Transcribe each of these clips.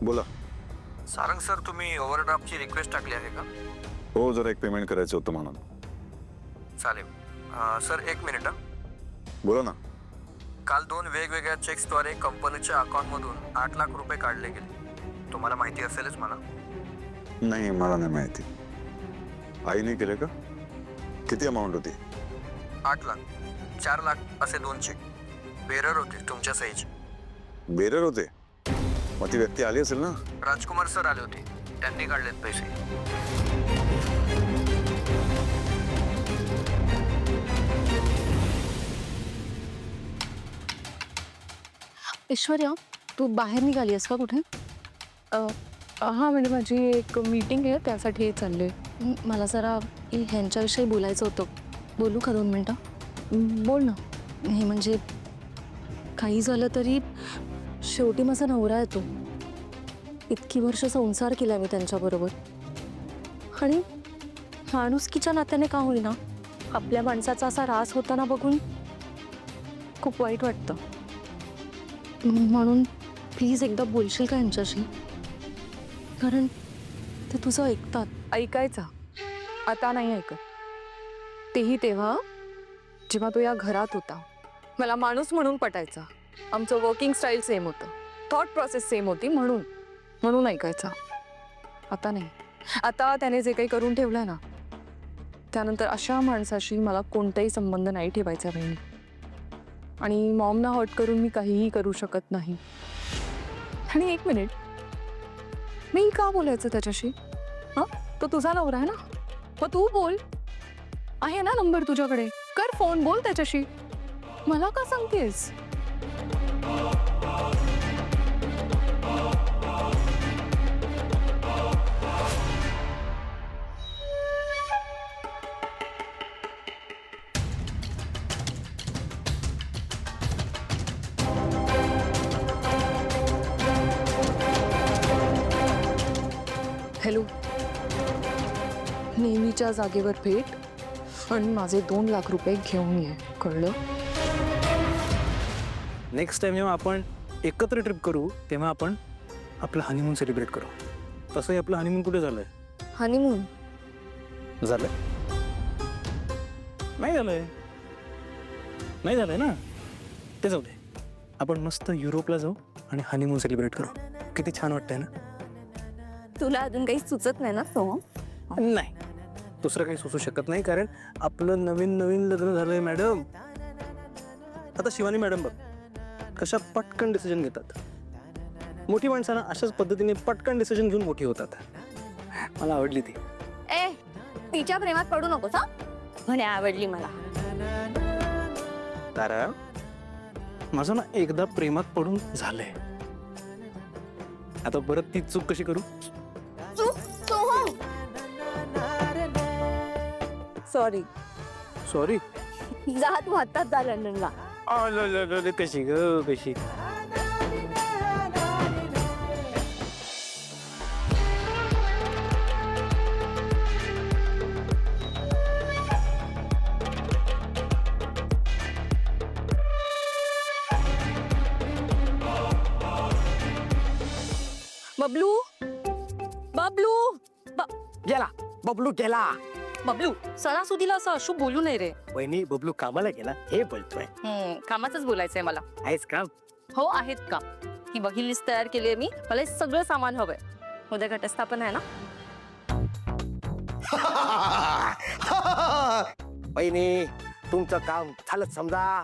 बोला. सारंग सर, तुम्ही ओव्हरड्राफ्टची रिक्वेस्ट टाकली आहे का? हो, जरा एक पेमेंट करायचं होतं म्हणून. चालेल. सर, एक मिनिट. बोला ना. काल 2 वेगवेगळ्या चेक्सद्वारे कंपनीच्या अकाउंटमधून 8 लाख रुपये काढले गेले. तुम्हाला माहिती असेलच मला. नाही, मला नाही माहिती. आईने केलं का? किती अमाऊंट होती? 8 लाख, 4 लाख असे 2 चेक बेरर होते तुमच्या सहीचे. बेरर होते? मग ती व्यक्ती आली असेल ना? राजकुमार सर आले होते, त्यांनी काढलेत पैसे. ऐश्वर्या, तू बाहेर निघाली आहेस का कुठे? हां, म्हणजे माझी एक मीटिंग आहे, त्यासाठी चालले. मला जरा ह्यांच्याविषयी बोलायचं होतं. बोलू का 2 मिनटं? बोल ना. हे म्हणजे काही झालं तरी शेवटी माझा नवरा येतो. इतकी वर्ष संसार केला मी त्यांच्याबरोबर, आणि माणुसकीच्या नात्याने का होईना आपल्या माणसाचा असा रास होताना बघून खूप वाईट वाटतं. म्हणून प्लीज एकदा बोलशील का यांच्याशी? कारण ते तुझं ऐकतात. ऐकायचा, आता नाही ऐकत. तेही तेव्हा जेव्हा तो या घरात होता. मला माणूस म्हणून पटायचा. आमचं वर्किंग स्टाईल सेम होतं, थॉट प्रोसेस सेम होती, म्हणून ऐकायचा. आता नाही. आता त्याने जे काही करून ठेवलं ना, त्यानंतर अशा माणसाशी मला कोणताही संबंध नाही ठेवायचा बहिणी. आणि मॉमना हर्ट करून मी काहीही करू शकत नाही. आणि एक मिनिट, मी का बोलायचं त्याच्याशी? हां, तो तुझा नवरा आहे ना, मग तू बोल. आहे ना नंबर तुझ्याकडे, कर फोन, बोल त्याच्याशी. मला का सांगतेस? हॅलो, नेहमीच्या जागेवर भेट आणि माझे 2 लाख रुपये घेऊन ये, कळलं? नेक्स्ट टाइम जेव्हा आपण एकत्र ट्रिप करू तेव्हा आपण आपलं हनीमून सेलिब्रेट करू. तसंही आपलं हनीमून कुठे झालंय? हनीमून झालंय? नाही झालंय? नाही झालंय ना? ते जाऊ दे. आपण मस्त युरोपला जाऊ आणि हनीमून सेलिब्रेट करू. किती छान वाटतंय ना? तुला अजून काही सुचत नाही ना तो? नाही, दुसरं काही सुचू शकत नाही, कारण आपलं नवीन नवीन लग्न झालंय मॅडम. आता शिवानी मॅडम बघ कशा पटकन डिसिजन घेतात. मोठी माणसांना अशाच पद्धतीने पटकन डिसिजन घेऊन मोठी होतात. मला आवडली ती. ए, तिच्या प्रेमात पडू नकोस हा. म्हणे आवडली मला. तारा, माझं ना एकदा प्रेमात पडून झालंय. आता परत ती चूक कशी करू? सॉरी. सॉरी? जा तू आत्ताच जा लंडनला. कशी ग कशी? बबलू, बबलू, गेला बबलू, गेला. बबलू, सणासुदीला असं अशुभ बोलू नये रे. वहिनी, बबलू कामाला गेला हे बोलतोय. कामाचंच बोलायचंय मला. आहेच काम? हो, आहेत का. ही बघी लिस्ट तयार केली आहे मी. मला हे सगळं सामान हवंय. उद्या घटस्थापन आहे ना? वहिनी, तुमचं काम झालं समजा.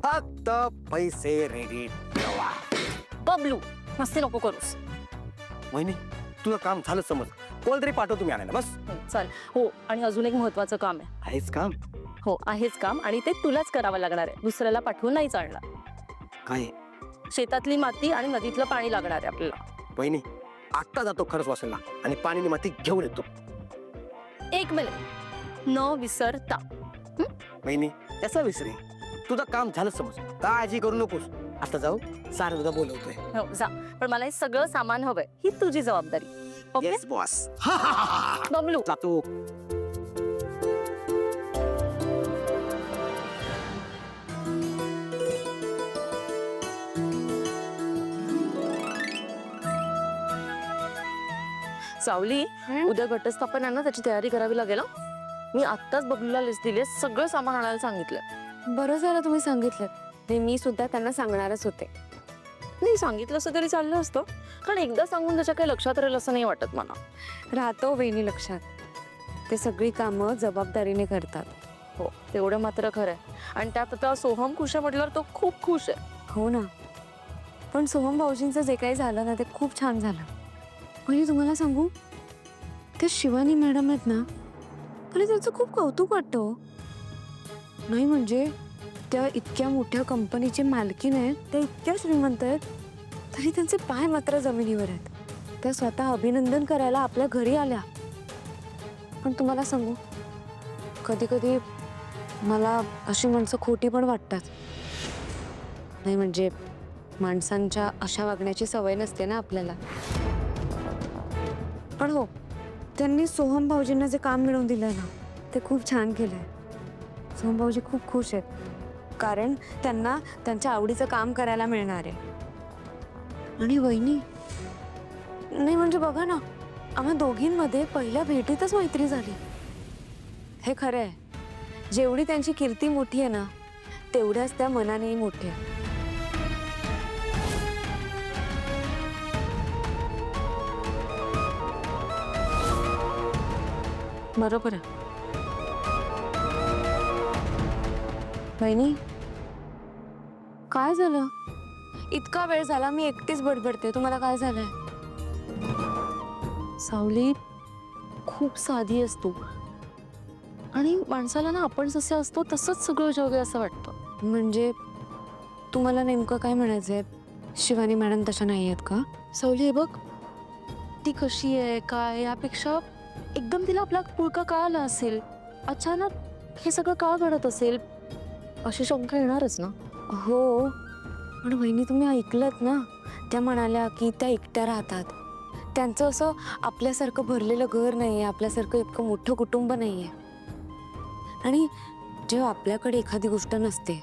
फक्त पैसे रेडी ठेवा. बबलू, मस्ती नको करूस. वहिनी, तुझं काम झालं समज. कोण तरी पाठव तुम्ही आणायला, बस. चल. हो, आणि अजून एक महत्वाचं काम आहे. आहेच काम? हो, आहेच काम, आणि ते तुलाच करावं लागणार आहे. दुसऱ्याला पाठवून नाही चालणार. काय? शेतातली माती आणि नदीतलं पाणी लागणार आहे आपल्याला. वहिनी, आत्ता जातो खरंच वाचला आणि पाणी माती घेऊन येतो. 1 मिनिट न विसरता. वहिनी, त्याचा विसरे. तुझं काम झालं समज, काळजी करू नकोस. आता जाऊ, सारं तुझा बोलवतोय. हो, जा. पण मला हे सगळं सामान हवंय. ही तुझी जबाबदारी. Okay yes boss. बबलू. जातो. सावली उद्या घटस्थापन आहे ना, त्याची तयारी करावी लागेल हं. मी आत्ताच बबलूला लिस्ट दिली, सगळं सामान आणायला सांगितलं. बरं झालं तुम्ही सांगितलं. ते मी सुद्धा त्यांना सांगणारच होते. नाही सांगितलं असं तरी चाललं असतं, कारण एकदा सांगून त्याच्या काही लक्षात राहील असं नाही वाटत मला. राहतो वहिनी लक्षात. ते सगळी कामं जबाबदारीने करतात. हो तेवढं मात्र खरं आहे. आणि त्यात आता सोहम खुश आहे म्हटल्यावर तो खूप खुश आहे. हो ना. पण सोहम भाऊजींचं जे काही झालं ना, ते खूप छान झालं. म्हणजे तुम्हाला सांगू, ते शिवानी मॅडम आहेत ना, मला त्यांचं खूप कौतुक वाटतं हो. नाही म्हणजे त्या इतक्या मोठ्या कंपनीची मालकीण आहेत, त्या इतक्या श्रीमंत आहेत, तरी त्यांचे पाय मात्र जमिनीवर आहेत. त्या स्वतः अभिनंदन करायला आपल्या घरी आल्या. पण तुम्हाला सांगू, कधी कधी मला अशी माणसं खोटी पण वाटतात. नाही म्हणजे माणसांच्या अशा वागण्याची सवय नसते ना आपल्याला. पण हो, त्यांनी सोहम भाऊजींना जे काम मिळवून दिलंय ना, ते खूप छान केलंय. सोहम भाऊजी खूप खुश आहेत, कारण त्यांना त्यांच्या आवडीचं काम करायला मिळणार आहे. आणि वहिनी, नाही म्हणजे बघा ना, आम्हा दोघींमध्ये पहिल्या भेटीतच मैत्री झाली. हे खरं आहे. जेवढी त्यांची कीर्ती मोठी आहे ना, तेवढ्याच त्या मनानेही मोठ्या आहे. बरोबर आहे. वहिनी, काय झालं? इतका वेळ झाला मी एकटीच बडबडते. तुम्हाला काय झालंय? सावली खूप साधी असतो आणि माणसाला ना आपण जसे असतो तसंच सगळं जग आहे असं वाटतं. म्हणजे तुम्हाला नेमकं काय म्हणायचंय? शिवानी मॅडम तशा नाही आहेत का? सावली हे बघ, ती कशी आहे काय यापेक्षा एकदम तिला आपला पुळका का आला असेल, अचानक हे सगळं का घडत असेल, अशी शंका येणारच ना. हो, पण वहिनी तुम्ही ऐकलत ना, त्या म्हणाल्या की त्या एकट्या राहतात. त्यांचं असं आपल्यासारखं भरलेलं घर नाही आहे, आपल्यासारखं इतकं मोठं कुटुंब नाही आहे. आणि जेव्हा आपल्याकडे एखादी गोष्ट नसते,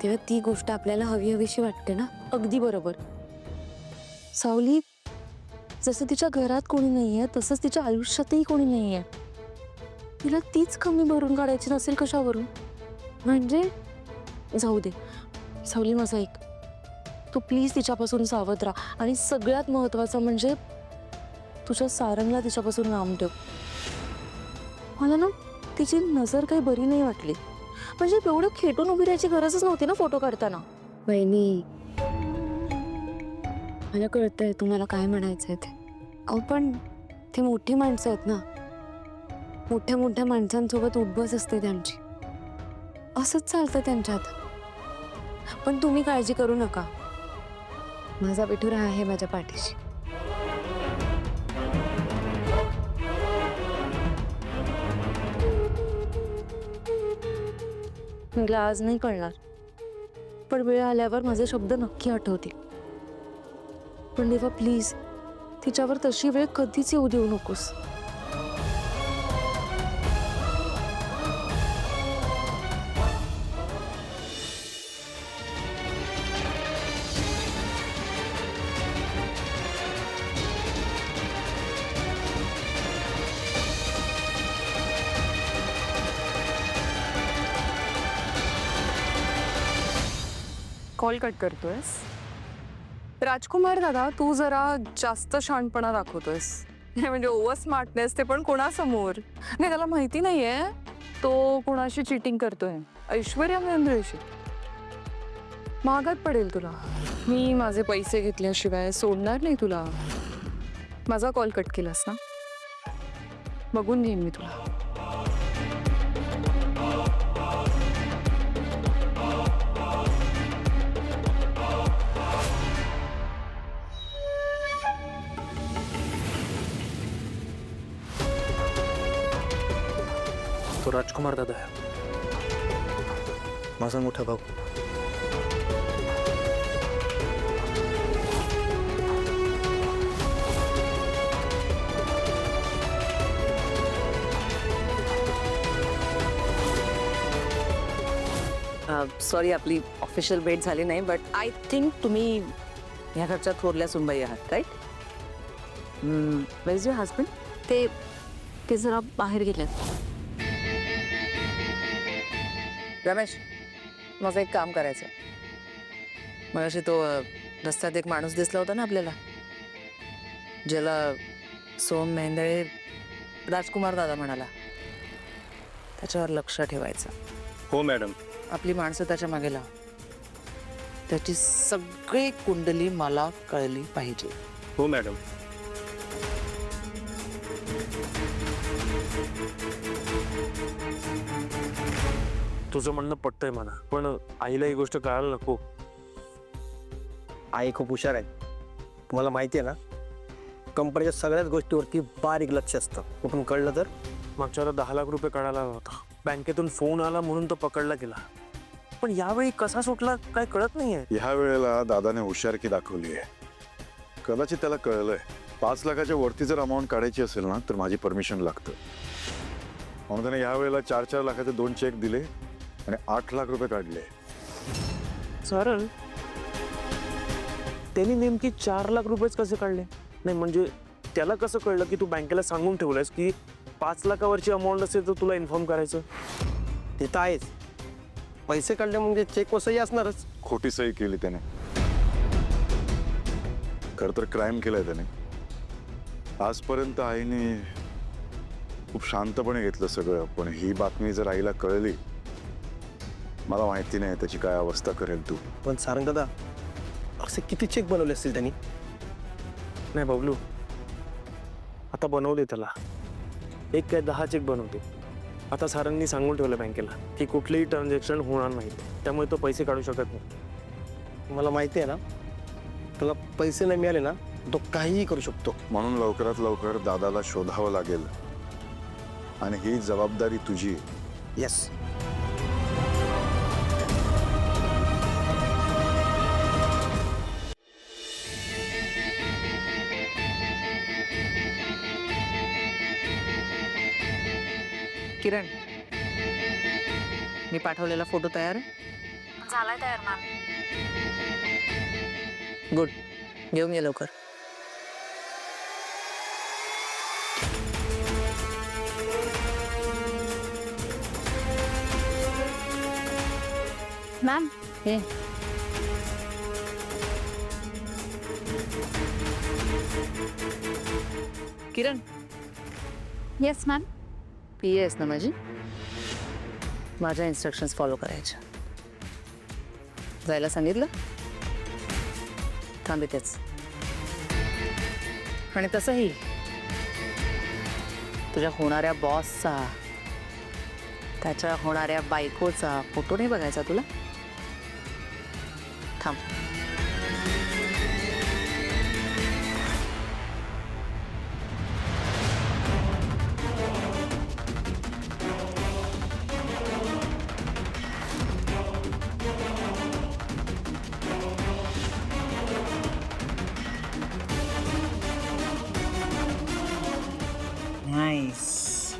तेव्हा ती गोष्ट आपल्याला हवी हवीशी वाटते ना. अगदी बरोबर. सावली, जसं तिच्या घरात कोणी नाहीये तसंच तिच्या आयुष्यातही कोणी नाहीये. तिला तीच कमी भरून काढायची नसेल कशावरून? म्हणजे जाऊ दे सावली, माझं ऐक. तू प्लीज तिच्यापासून सावध राहा आणि सगळ्यात महत्वाचं म्हणजे तुझ्या सारंगला तिच्यापासून लांब ठेव. मला ना तिची नजर काही बरी नाही वाटली. म्हणजे एवढं खेटून उभी राहायची गरजच नव्हती ना फोटो काढताना. वहिनी, मला कळतंय तुम्हाला काय म्हणायचंय ते. अहो पण ते मोठी माणसं आहेत ना, मोठ्या मोठ्या माणसांसोबत उठबस असते त्यांची. असंच चालतं त्यांच्यात. पण तुम्ही काळजी करू नका, माझा विठुरा आहे माझ्या पाठीशी. मला आज नाही कळणार, पण वेळ आल्यावर माझे शब्द नक्की आठवतील. पण देवा प्लीज तिच्यावर तशी वेळ कधीच येऊ देऊ नकोस. कॉल कट करतोयस? राजकुमार दादा, तू जरा जास्त शहाणपणा दाखवतोयस. नाही म्हणजे ओव्हर स्मार्टनेस, ते पण कोणासमोर? नाही, त्याला माहिती नाहीये तो कोणाशी चिटिंग करतोय. ऐश्वर्या मेंद्रेशी. महागात पडेल तुला. मी माझे पैसे घेतल्याशिवाय सोडणार नाही तुला. माझा कॉल कट केलास ना, बघून घेईन मी तुला. तो राजकुमार दादा आहे, माझा मोठा भाऊ. सॉरी, आपली ऑफिशियल भेट झाली नाही, बट आय थिंक तुम्ही ह्या घरच्या थोरल्या सुनबाई आहात, right? Where is your husband? ते जरा बाहेर गेलेत. रमेश, माझं एक काम करायचं. मगाशी तो रस्त्यात एक माणूस दिसला होता ना आपल्याला, ज्याला सोम मेंदळे राजकुमार दादा म्हणाला. त्याच्यावर लक्ष ठेवायचं. हो मॅडम. आपली माणसं त्याच्या मागे लाव. त्याची सगळी कुंडली मला कळली पाहिजे. हो मॅडम. तुझं म्हणणं पटतंय मला, पण आईला ही गोष्ट कळायला नको. आई खूप हुशार आहे. तुम्हाला माहिती आहे ना, कंपनीच्या सगळ्याच गोष्टीवरती बारीक लक्ष असतं. कुठून कळलं तर मागच्या वेळेला 10 लाख रुपये काढायला आला होता. बँकेतून फोन आला म्हणून तो पकडला गेला. पण यावेळी कसा सुटला काय कळत नाहीये. ह्या वेळेला दादाने हुशारकी दाखवली आहे. कदाचित त्याला कळलंय 5 लाखाच्या वरती जर अमाऊंट काढायची असेल ना तर माझी परमिशन लागतं. म्हणून त्याने ह्या वेळेला 4-4 लाखाचे 2 चेक दिले आणि 8 लाख रुपये काढले. सरळ त्यांनी नेमकी 4 लाख रुपयेच कसे काढले? नाही म्हणजे त्याला कसं कळलं की तू बँकेला सांगून ठेवलंयस की 5 लाखावरची अमाऊंट असेल तर तुला इन्फॉर्म करायचं? ते तर आहेच. पैसे काढले म्हणजे चेक वसही असणारच. खोटी सही केली त्याने. खरं तर क्राईम केलाय त्याने. आजपर्यंत आईने खूप शांतपणे घेतलं सगळं, पण ही बातमी जर आईला कळली, मला माहिती नाही त्याची काय अवस्था करेल तू. पण सारंग दादा, असे किती चेक बनवले असतील त्यांनी? नाही बबलू, आता बनवले त्याला. एक काय 10 चेक बनवते. आता सारंगनी सांगून ठेवलं बँकेला की कुठलेही ट्रान्झॅक्शन होणार नाही, त्यामुळे तो पैसे काढू शकत नाही. मला माहिती आहे ना, त्याला पैसे नाही मिळाले ना, तो काहीही करू शकतो. म्हणून लवकरात लवकर दादाला शोधावं लागेल आणि ही जबाबदारी तुझी. येस. किरण, मी पाठवलेला फोटो तयार आहे? झालाय तयार मॅम. गुड. घेऊन ये लवकर. मॅम हे किरण, येस मॅम. पी एस ना माझी, माझ्या इन्स्ट्रक्शन्स फॉलो करायच्या. जायला सांगितलं? थांबितेच. आणि तसंही तुझ्या होणाऱ्या बॉसचा, त्याच्या होणाऱ्या बायकोचा फोटो नाही बघायचा तुला. थांब. Nice.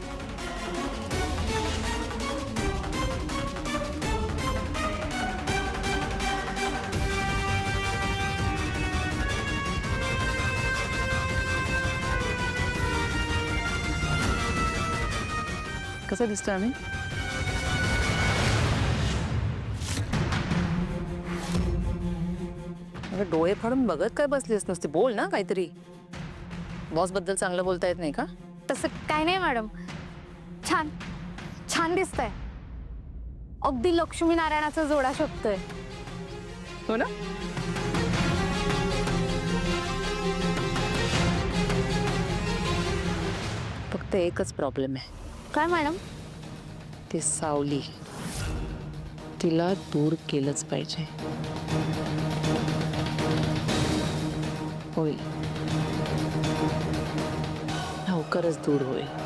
कसं दिसतोय आम्ही? अगं डोळे फाडून बघत काय बसलीस नुसती? बोल ना काहीतरी. बॉस बद्दल चांगलं बोलता येत नाही का? तसं काय नाही मॅडम. छान छान दिसतंय. अगदी लक्ष्मीनारायणाचा जोडा शोभतोय. हो ना? फक्त एकच प्रॉब्लेम आहे. काय मॅडम? ती सावली, तिला दूर केलंच पाहिजे. होईल, लवकरच दूर होईल.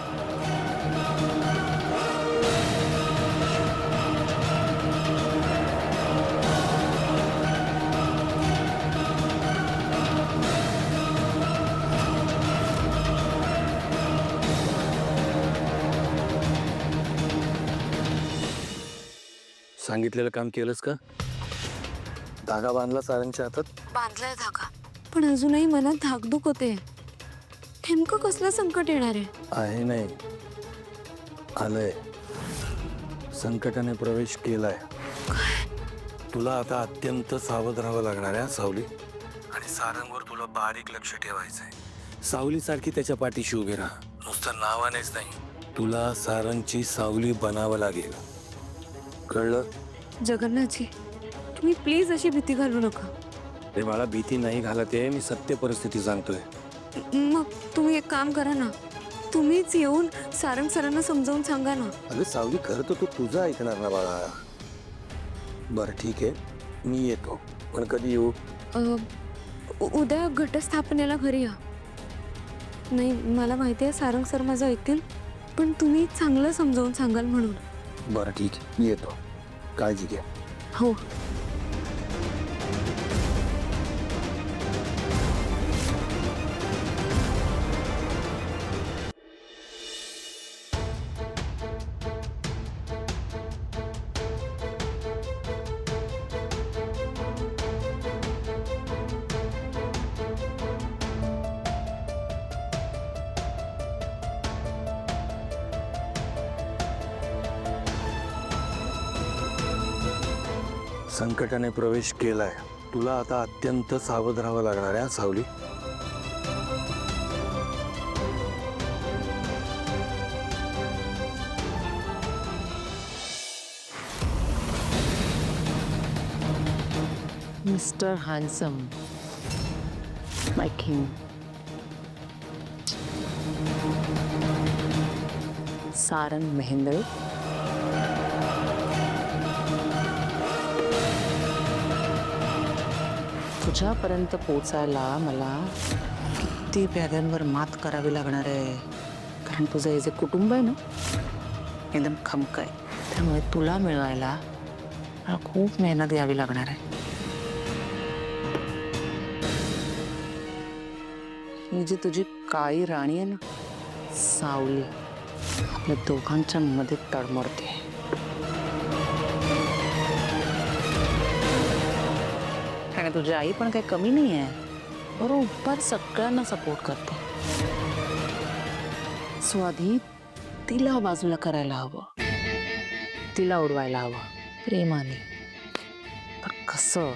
सांगितलेलं काम केलंस का? धागा बांधला सारंगच्या हातात? बांधलाय धागा, पण अजूनही मनात धाकधूक होते. नेमकं कसलं संकट येणार आहे? आहे नाही, आलंय. संकटाने प्रवेश केलाय. तुला आता अत्यंत सावध राहावं लागणार आहे सावली. आणि सारंगवर तुला बारीक लक्ष ठेवायचंय. सावलीसारखी त्याच्या पाठीशी उभे राहा. नुसतं नावानेच नाही, तुला सारंगची सावली बनावं लागेल. कळलं? जगन्नाथजी, तुम्ही प्लीज अशी भीती घालू नका. रे बाळा, भीती नाही घालत आहे मी, सत्य परिस्थिती सांगतोय. मग तुम्ही एक काम करा ना, तुम्हीच येऊन सारंग सरांना समजावून सांगा ना. अगं सावली, खरं तर तू तुझं ऐकणार ना बाळा. बरं ठीक आहे, मी येतो. पण कधी येऊ? उद्या घटस्थापनेला घरी या. नाही, मला माहिती आहे सारंग सर माझं ऐकतील, पण तुम्ही चांगलं समजावून सांगाल म्हणून. बरं ठीक आहे, मी येतो. काळजी घ्या. हो. संकटाने प्रवेश केलाय. तुला आता अत्यंत सावध राहावं लागणार आहे सावली. मिस्टर हॅन्सम, माय किंग. सारंग मेहेंदळे. तुझ्यापर्यंत पोचायला मला किती प्याद्यांवर मात करावी लागणार आहे. कारण तुझं हे जे कुटुंब आहे ना, एकदम खमक आहे. त्यामुळे तुला मिळवायला मला खूप मेहनत घ्यावी लागणार आहे. ही जी तुझी काळी राणी आहे ना, सावली, आपल्या दोघांच्या मध्ये तडमडते. आणि तुझी आई पण काही कमी नाही आहे, बरोबर सगळ्यांना सपोर्ट करते. सो आधी तिला बाजूला करायला हवं, तिला उडवायला हवं प्रेमाने. पण कसं?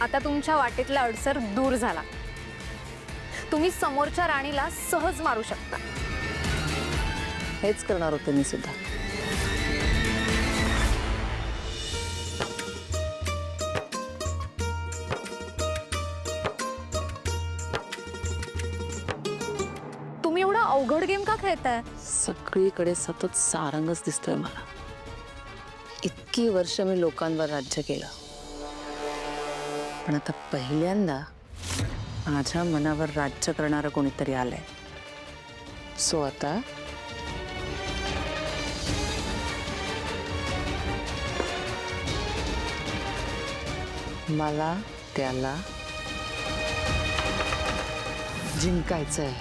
आता तुमच्या वाटेतला अडसर दूर झाला. तुम्ही समोरच्या राणीला सहज मारू शकता. हेच करणार होते मी सुद्धा. तुम्ही एवढा अवघड गेम का खेळताय? सगळीकडे सतत सारंगच दिसतोय मला. इतकी वर्ष मी लोकांवर राज्य केलं, पण आता पहिल्यांदा माझ्या मनावर राज्य करणारं कोणीतरी आलंय. सो आता मला त्याला जिंकायचंय.